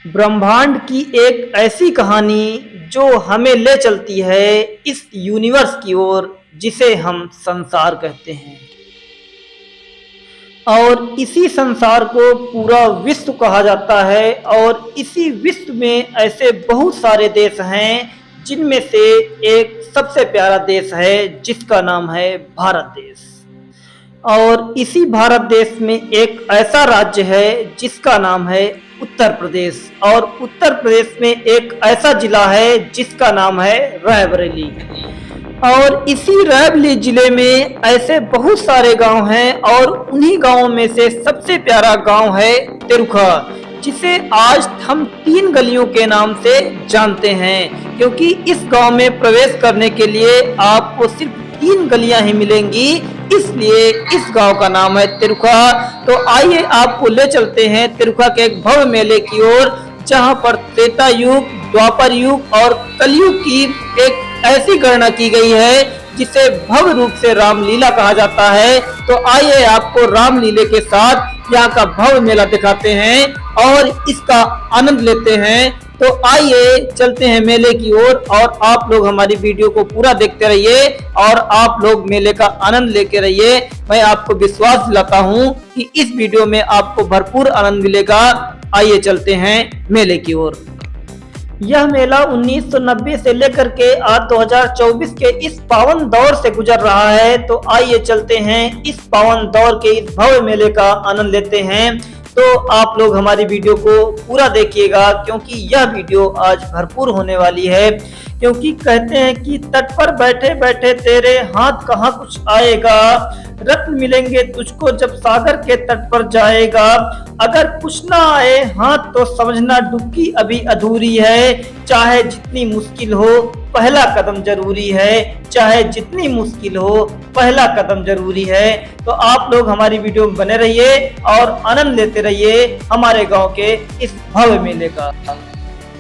ब्रह्मांड की एक ऐसी कहानी जो हमें ले चलती है इस यूनिवर्स की ओर जिसे हम संसार कहते हैं। और इसी संसार को पूरा विश्व कहा जाता है और इसी विश्व में ऐसे बहुत सारे देश हैं जिनमें से एक सबसे प्यारा देश है जिसका नाम है भारत देश। और इसी भारत देश में एक ऐसा राज्य है जिसका नाम है उत्तर प्रदेश। और उत्तर प्रदेश में एक ऐसा जिला है जिसका नाम है रायबरेली। और इसी रायबरेली जिले में ऐसे बहुत सारे गांव हैं और उन्हीं गांवों में से सबसे प्यारा गांव है तेरुखा, जिसे आज हम 3 गलियों के नाम से जानते हैं, क्योंकि इस गांव में प्रवेश करने के लिए आपको सिर्फ 3 गलियां ही मिलेंगी, इसलिए इस गांव का नाम है तेरुखा। तो आइए आपको ले चलते हैं तेरुखा के एक भव्य मेले की ओर, जहां पर त्रेता युग, द्वापर युग और कलयुग की एक ऐसी गणना की गई है जिसे भव्य रूप से रामलीला कहा जाता है। तो आइए आपको रामलीला के साथ यहाँ का भव्य मेला दिखाते हैं और इसका आनंद लेते हैं। तो आइए चलते हैं मेले की ओर और आप लोग हमारी वीडियो को पूरा देखते रहिए और आप लोग मेले का आनंद लेके रहिए। मैं आपको विश्वास दिलाता हूँ कि इस वीडियो में आपको भरपूर आनंद मिलेगा। आइए चलते हैं मेले की ओर। यह मेला 1990 से लेकर के आज 2024 के इस पावन दौर से गुजर रहा है। तो आइए चलते हैं इस पावन दौर के इस भव्य मेले का आनंद लेते हैं। तो आप लोग हमारी वीडियो को पूरा देखिएगा, क्योंकि यह वीडियो आज भरपूर होने वाली है। क्योंकि कहते हैं कि तट पर बैठे बैठे तेरे हाथ कहाँ कुछ आएगा, रत्न मिलेंगे तुझको जब सागर के तट पर जाएगा। अगर कुछ ना आए हाथ तो समझना डुबकी अभी अधूरी है। चाहे जितनी मुश्किल हो पहला कदम जरूरी है, चाहे जितनी मुश्किल हो पहला कदम जरूरी है। तो आप लोग हमारी वीडियो में बने रहिए और आनंद लेते रहिए हमारे गांव के इस भव्य मेले का।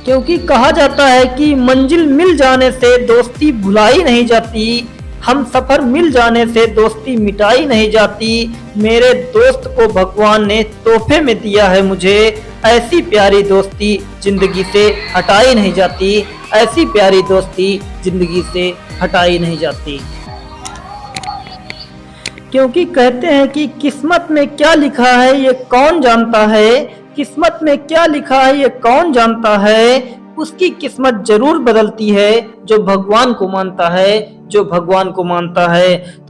क्योंकि कहा जाता है कि मंजिल मिल जाने से दोस्ती भुलाई नहीं जाती, हम सफर मिल जाने से दोस्ती मिटाई नहीं जाती। मेरे दोस्त को भगवान ने तोहफे में दिया है मुझे, ऐसी प्यारी दोस्ती जिंदगी से हटाई नहीं जाती, ऐसी प्यारी दोस्ती जिंदगी से हटाई नहीं जाती। क्योंकि कहते हैं कि किस्मत में क्या लिखा है ये कौन जानता है, किस्मत में क्या लिखा है ये कौन जानता है। उसकी किस्मत जरूर बदलती है जो भगवान को मानता है, जो भगवान को मानता है।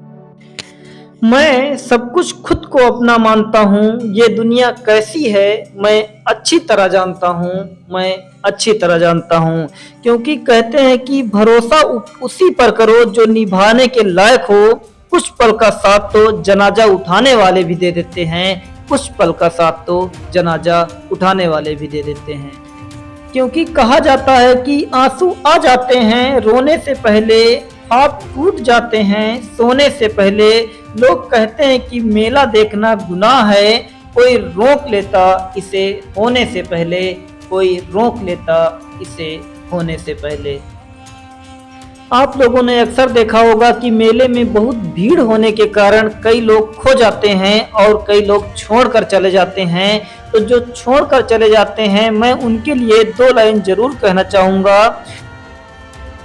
मैं सब कुछ खुद को अपना मानता हूँ, ये दुनिया कैसी है मैं अच्छी तरह जानता हूँ, मैं अच्छी तरह जानता हूँ। क्योंकि कहते हैं कि भरोसा उसी पर करो जो निभाने के लायक हो। कुछ पल का साथ तो जनाजा उठाने वाले भी दे देते हैं, कुछ पल का साथ तो जनाजा उठाने वाले भी दे देते हैं। क्योंकि कहा जाता है कि आंसू आ जाते हैं रोने से पहले, ख्वाब टूट जाते हैं सोने से पहले। लोग कहते हैं कि मेला देखना गुनाह है, कोई रोक लेता इसे होने से पहले, कोई रोक लेता इसे होने से पहले। आप लोगों ने अक्सर देखा होगा कि मेले में बहुत भीड़ होने के कारण कई लोग खो जाते हैं और कई लोग छोड़कर चले जाते हैं। तो जो छोड़कर चले जाते हैं मैं उनके लिए 2 लाइन जरूर कहना चाहूँगा।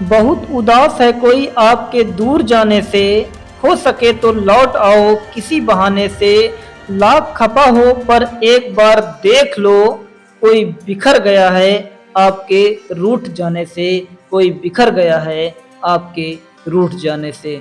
बहुत उदास है कोई आपके दूर जाने से, हो सके तो लौट आओ किसी बहाने से। लाख खपा हो पर एक बार देख लो, कोई बिखर गया है आपके रूठ जाने से, कोई बिखर गया है आपके रूठ जाने से।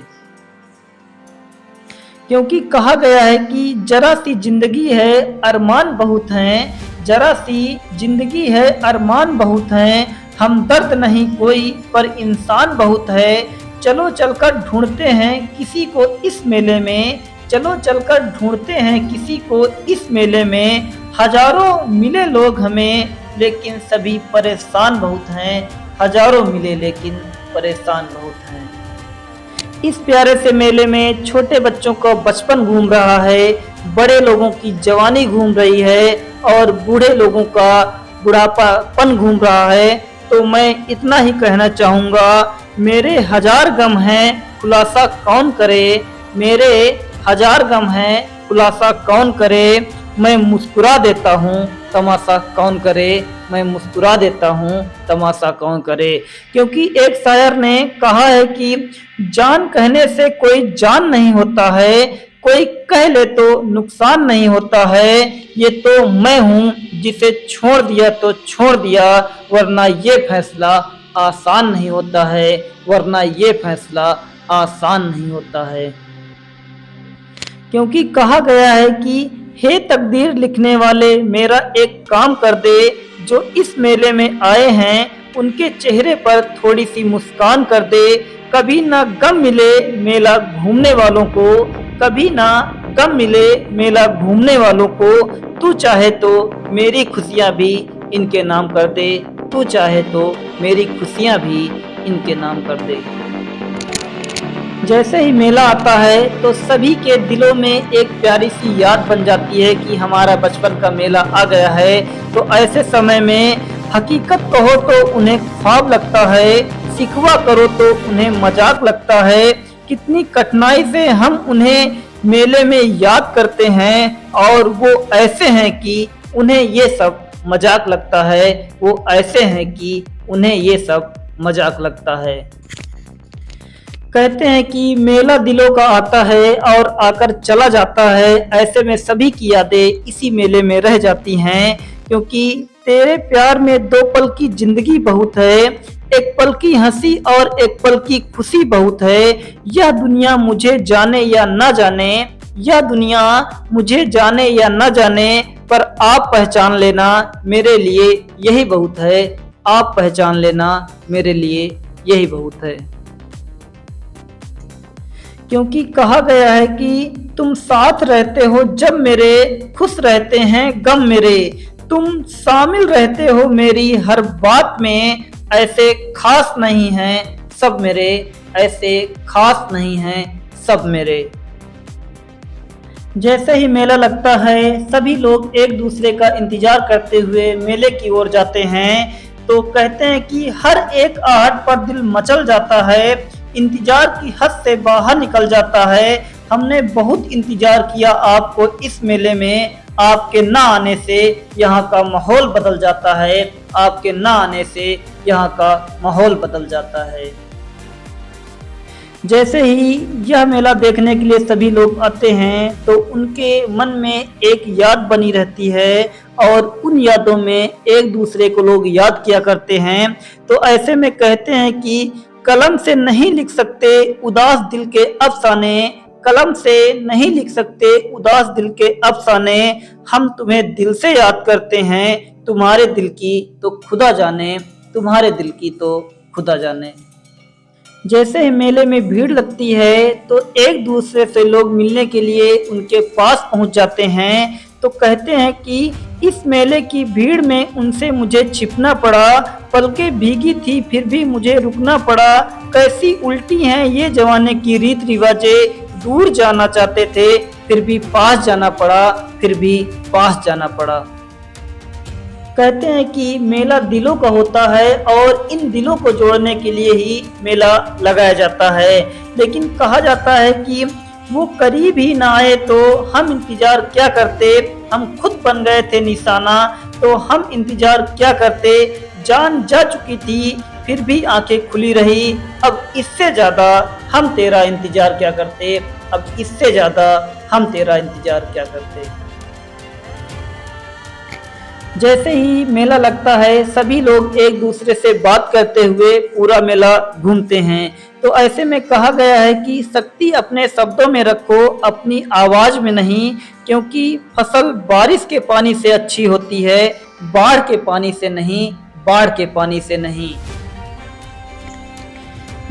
क्योंकि कहा गया है कि जरा सी जिंदगी है अरमान बहुत हैं, जरा सी जिंदगी है अरमान बहुत हैं। हम दर्द नहीं कोई पर इंसान बहुत है। चलो चलकर ढूंढते हैं किसी को इस मेले में, चलो चलकर ढूंढते हैं किसी को इस मेले में। हजारों मिले लोग हमें लेकिन सभी परेशान बहुत हैं, हजारों मिले लेकिन परेशान बहुत हैं। इस प्यारे से मेले में छोटे बच्चों का बचपन घूम रहा है, बड़े लोगों की जवानी घूम रही है और बूढ़े लोगों का बुढ़ापापन घूम रहा है। तो मैं इतना ही कहना चाहूँगा, मेरे 1000 गम हैं खुलासा कौन करे, मेरे 1000 गम हैं खुलासा कौन करे। मैं मुस्कुरा देता हूँ तमाशा कौन करे, मैं मुस्कुरा देता हूँ तमाशा कौन करे। क्योंकि एक शायर ने कहा है कि जान कहने से कोई जान नहीं होता है, कोई कह ले तो नुकसान नहीं होता है। ये तो मैं हूँ जिसे छोड़ दिया तो छोड़ दिया, वरना ये फैसला आसान नहीं होता है, वरना ये फैसला आसान नहीं होता है। क्योंकि कहा गया है कि हे तकदीर लिखने वाले मेरा एक काम कर दे, जो इस मेले में आए हैं उनके चेहरे पर थोड़ी सी मुस्कान कर दे। कभी ना गम मिले मेला घूमने वालों को, कभी ना गम मिले मेला घूमने वालों को। तू चाहे तो मेरी खुशियाँ भी इनके नाम कर दे, तू चाहे तो मेरी खुशियाँ भी इनके नाम कर दे। जैसे ही मेला आता है तो सभी के दिलों में एक प्यारी सी याद बन जाती है कि हमारा बचपन का मेला आ गया है। तो ऐसे समय में हकीकत कहो तो उन्हें ख्वाब लगता है, शिकवा करो तो उन्हें मजाक लगता है। कितनी कठिनाई से हम उन्हें मेले में याद करते हैं, और वो ऐसे हैं कि उन्हें ये सब मजाक लगता है, वो ऐसे हैं कि उन्हें ये सब मजाक लगता है। कहते हैं कि मेला दिलों का आता है और आकर चला जाता है, ऐसे में सभी की यादें इसी मेले में रह जाती हैं। क्योंकि तेरे प्यार में दो पल की जिंदगी बहुत है, एक पल की हंसी और एक पल की खुशी बहुत है। यह दुनिया मुझे जाने या ना जाने, यह दुनिया मुझे जाने या ना जाने, पर आप पहचान लेना मेरे लिए यही बहुत है, आप पहचान लेना मेरे लिए यही बहुत है। क्योंकि कहा गया है कि तुम साथ रहते हो जब मेरे, खुश रहते हैं गम मेरे, तुम शामिल रहते हो मेरी हर बात में, ऐसे खास नहीं हैं सब मेरे, ऐसे खास नहीं हैं सब मेरे। जैसे ही मेला लगता है सभी लोग एक दूसरे का इंतजार करते हुए मेले की ओर जाते हैं। तो कहते हैं कि हर एक आहट पर दिल मचल जाता है, इंतजार की हद से बाहर निकल जाता है। हमने बहुत इंतजार किया आपको इस मेले में, आपके ना आने से यहाँ का माहौल बदल जाता है, आपके ना आने से यहाँ का माहौल बदल जाता है। जैसे ही यह मेला देखने के लिए सभी लोग आते हैं तो उनके मन में एक याद बनी रहती है, और उन यादों में एक दूसरे को लोग याद किया करते हैं। तो ऐसे में कहते हैं कि कलम से नहीं लिख सकते उदास दिल के अफसाने, कलम से नहीं लिख सकते उदास दिल के अफसाने, हम तुम्हें दिल से याद करते हैं, तुम्हारे दिल की तो खुदा जाने, तुम्हारे दिल की तो खुदा जाने। जैसे ही मेले में भीड़ लगती है तो एक दूसरे से लोग मिलने के लिए उनके पास पहुंच जाते हैं। तो कहते हैं कि इस मेले की भीड़ में उनसे मुझे छिपना पड़ा, पलकें भीगी थी फिर भी मुझे रुकना पड़ा, कैसी उल्टी हैं ये जमाने की रीत रिवाजें, दूर जाना चाहते थे फिर भी पास जाना पड़ा, फिर भी पास जाना पड़ा। कहते हैं कि मेला दिलों का होता है और इन दिलों को जोड़ने के लिए ही मेला लगाया जाता है। लेकिन कहा जाता है कि वो करीब ही ना आए तो हम इंतजार क्या करते, हम खुद बन गए थे निशाना, तो हम इंतजार क्या करते, जान जा चुकी थी फिर भी आंखें खुली रही, अब इससे ज़्यादा हम तेरा इंतजार क्या करते, अब इससे ज़्यादा हम तेरा इंतजार क्या करते। जैसे ही मेला लगता है सभी लोग एक दूसरे से बात करते हुए पूरा मेला घूमते हैं। तो ऐसे में कहा गया है कि शक्ति अपने शब्दों में रखो, अपनी आवाज़ में नहीं, क्योंकि फसल बारिश के पानी से अच्छी होती है, बाढ़ के पानी से नहीं, बाढ़ के पानी से नहीं।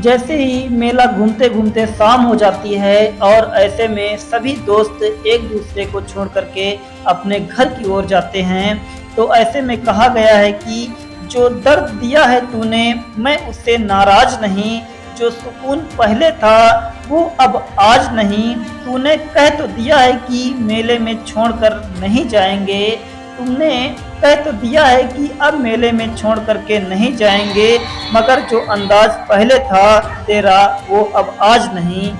जैसे ही मेला घूमते घूमते शाम हो जाती है और ऐसे में सभी दोस्त एक दूसरे को छोड़ करके अपने घर की ओर जाते हैं। तो ऐसे में कहा गया है कि जो दर्द दिया है तूने मैं उससे नाराज नहीं, जो सुकून पहले था वो अब आज नहीं, तूने कह तो दिया है कि मेले में छोड़कर नहीं जाएंगे, तुमने कह तो दिया है कि अब मेले में छोड़ करके नहीं जाएंगे, मगर जो अंदाज पहले था तेरा वो अब आज नहीं।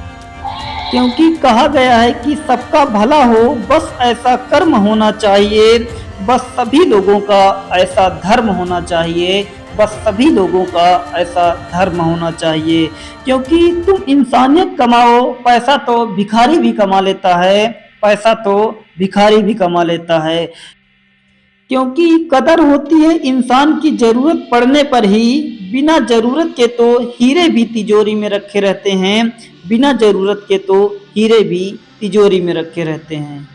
क्योंकि कहा गया है कि सबका भला हो, बस ऐसा कर्म होना चाहिए, बस सभी लोगों का ऐसा धर्म होना चाहिए, बस सभी लोगों का ऐसा धर्म होना चाहिए। क्योंकि तुम इंसानियत कमाओ, पैसा तो भिखारी भी कमा लेता है, पैसा तो भिखारी भी कमा लेता है। क्योंकि कदर होती है इंसान की जरूरत पड़ने पर ही। बिना जरूरत के तो हीरे भी तिजोरी में रखे रहते हैं, बिना जरूरत के तो हीरे भी तिजोरी में रखे रहते हैं।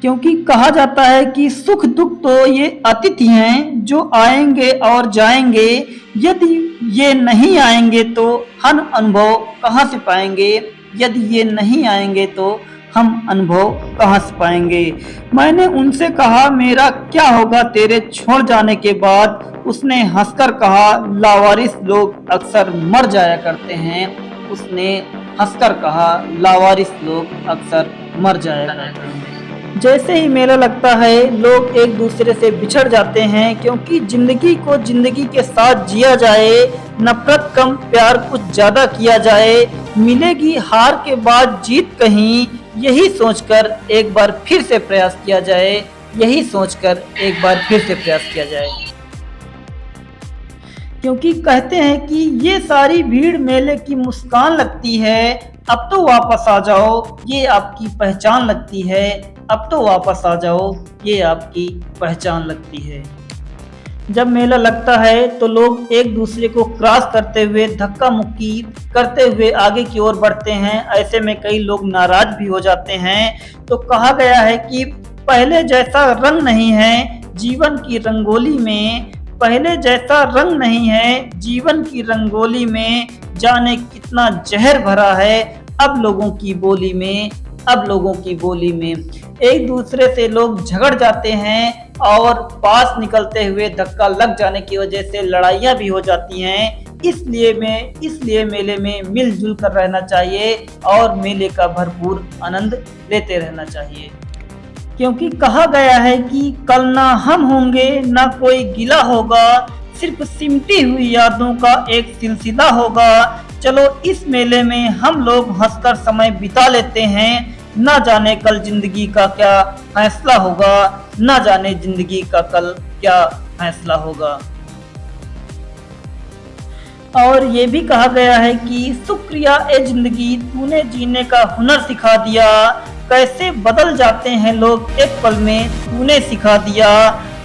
क्योंकि कहा जाता है कि सुख दुख तो ये अतिथि हैं जो आएंगे और जाएंगे, यदि ये नहीं आएंगे तो हम अनुभव कहाँ से पाएंगे, यदि ये नहीं आएंगे तो हम अनुभव कहाँ से पाएंगे। मैंने उनसे कहा मेरा क्या होगा तेरे छोड़ जाने के बाद। उसने हंसकर कहा लावारिस लोग अक्सर मर जाया करते हैं। उसने हंसकर कहा लावारिस लोग अक्सर मर जाया करते हैं। जैसे ही मेला लगता है लोग एक दूसरे से बिछड़ जाते हैं, क्योंकि जिंदगी को जिंदगी के साथ जिया जाए, नफरत कम प्यार कुछ ज्यादा किया जाए, मिलेगी हार के बाद जीत कहीं, यही सोचकर एक बार फिर से प्रयास किया जाए, यही सोचकर एक बार फिर से प्रयास किया जाए। क्योंकि कहते हैं कि ये सारी भीड़ मेले की मुस्कान लगती है, अब तो वापस आ जाओ ये आपकी पहचान लगती है, अब तो वापस आ जाओ ये आपकी पहचान लगती है। जब मेला लगता है तो लोग एक दूसरे को क्रॉस करते हुए धक्का मुक्की करते हुए आगे की ओर बढ़ते हैं। ऐसे में कई लोग नाराज भी हो जाते हैं। तो कहा गया है कि पहले जैसा रंग नहीं है जीवन की रंगोली में, पहले जैसा रंग नहीं है जीवन की रंगोली में, जाने कितना जहर भरा है अब लोगों की बोली में, अब लोगों की बोली में। एक दूसरे से लोग झगड़ जाते हैं और पास निकलते हुए धक्का लग जाने की वजह से लड़ाइयाँ भी हो जाती हैं। इसलिए मेले में मिलजुल कर रहना चाहिए और मेले का भरपूर आनंद लेते रहना चाहिए। क्योंकि कहा गया है कि कल ना हम होंगे ना कोई गिला होगा, सिर्फ सिमटी हुई यादों का एक सिलसिला होगा। चलो इस मेले में हम लोग हंसकर समय बिता लेते हैं, ना जाने कल जिंदगी का क्या फैसला होगा, ना जाने जिंदगी का कल क्या फैसला होगा। और ये भी कहा गया है कि शुक्रिया ए जिंदगी तूने जीने का हुनर सिखा दिया, कैसे बदल जाते हैं लोग एक पल में तूने सिखा दिया,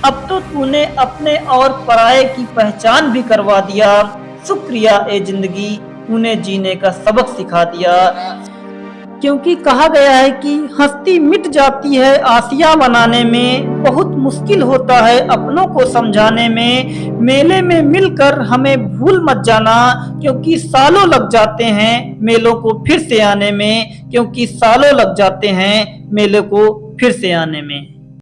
अब तो तूने अपने और पराये की पहचान भी करवा दिया। शुक्रिया ए जिंदगी तूने जीने का सबक सिखा दिया। क्योंकि कहा गया है कि हस्ती मिट जाती है आसियां बनाने में, बहुत मुश्किल होता है अपनों को समझाने में। मेले में मिलकर हमें भूल मत जाना, क्योंकि सालों लग जाते हैं मेलों को फिर से आने में, क्योंकि सालों लग जाते हैं मेले को फिर से आने में।